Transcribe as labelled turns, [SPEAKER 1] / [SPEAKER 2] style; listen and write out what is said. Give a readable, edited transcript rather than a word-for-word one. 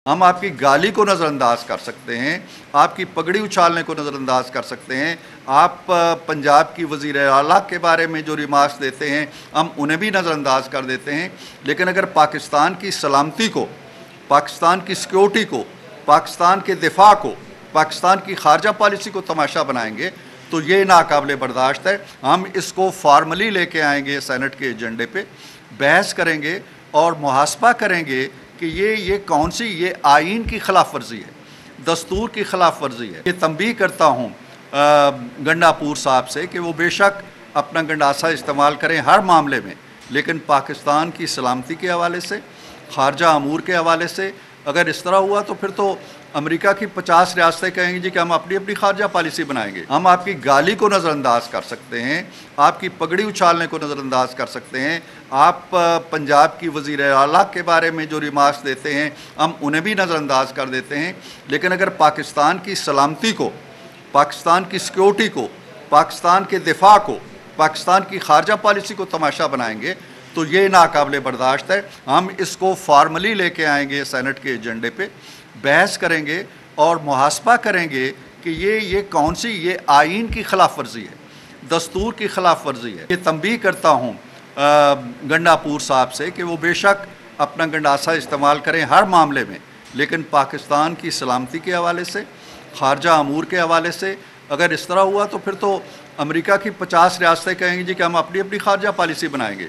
[SPEAKER 1] हम आपकी गाली को नज़रअंदाज कर सकते हैं, आपकी पगड़ी उछालने को नज़रअंदाज कर सकते हैं, आप पंजाब की वज़ीर आला के बारे में जो रिमार्क्स देते हैं हम उन्हें भी नज़रअंदाज कर देते हैं। लेकिन अगर पाकिस्तान की सलामती को, पाकिस्तान की सिक्योरिटी को, पाकिस्तान के दिफा को, पाकिस्तान की खारजा पॉलिसी को तमाशा बनाएंगे तो ये नाकाबिले बर्दाश्त है। हम इसको फार्मली लेके आएंगे सेनेट के एजेंडे पे, बहस करेंगे और मुहासबा करेंगे कि ये कौन सी ये आइन की खिलाफ वर्जी है, दस्तूर की खिलाफ वर्जी है। ये तंबीह करता हूँ गंडापुर साहब से कि वो बेशक अपना गंडासा इस्तेमाल करें हर मामले में, लेकिन पाकिस्तान की सलामती के हवाले से, खारजा अमूर के हवाले से अगर इस तरह हुआ तो फिर तो अमेरिका की 50 रियासतें कहेंगी जी कि हम अपनी अपनी खारजा पॉलिसी बनाएंगे। हम आपकी गाली को नज़रअंदाज कर सकते हैं, आपकी पगड़ी उछालने को नज़रअंदाज कर सकते हैं, आप पंजाब की वज़ीर आला के बारे में जो रिमार्क्स देते हैं हम उन्हें भी नज़रअंदाज कर देते हैं। लेकिन अगर पाकिस्तान की सलामती को, पाकिस्तान की सिक्योरिटी को, पाकिस्तान के दिफा को, पाकिस्तान की खारजा पॉलिसी को तमाशा बनाएंगे तो ये नाकाबिले बर्दाश्त है। हम इसको फार्मली लेके आएंगे सेनेट के एजेंडे पे, बहस करेंगे और मुहासबा करेंगे कि ये कौन सी ये आइन की खिलाफ वर्जी है, दस्तूर की खिलाफ वर्जी है। ये तंबीह करता हूँ गंडापुर साहब से कि वो बेशक अपना गंडासा इस्तेमाल करें हर मामले में, लेकिन पाकिस्तान की सलामती के हवाले से, खारजा अमूर के हवाले से अगर इस तरह हुआ तो फिर तो अमेरिका की 50 रियासतें कहेंगी जी कि हम अपनी अपनी खारजा पॉलिसी बनाएंगे।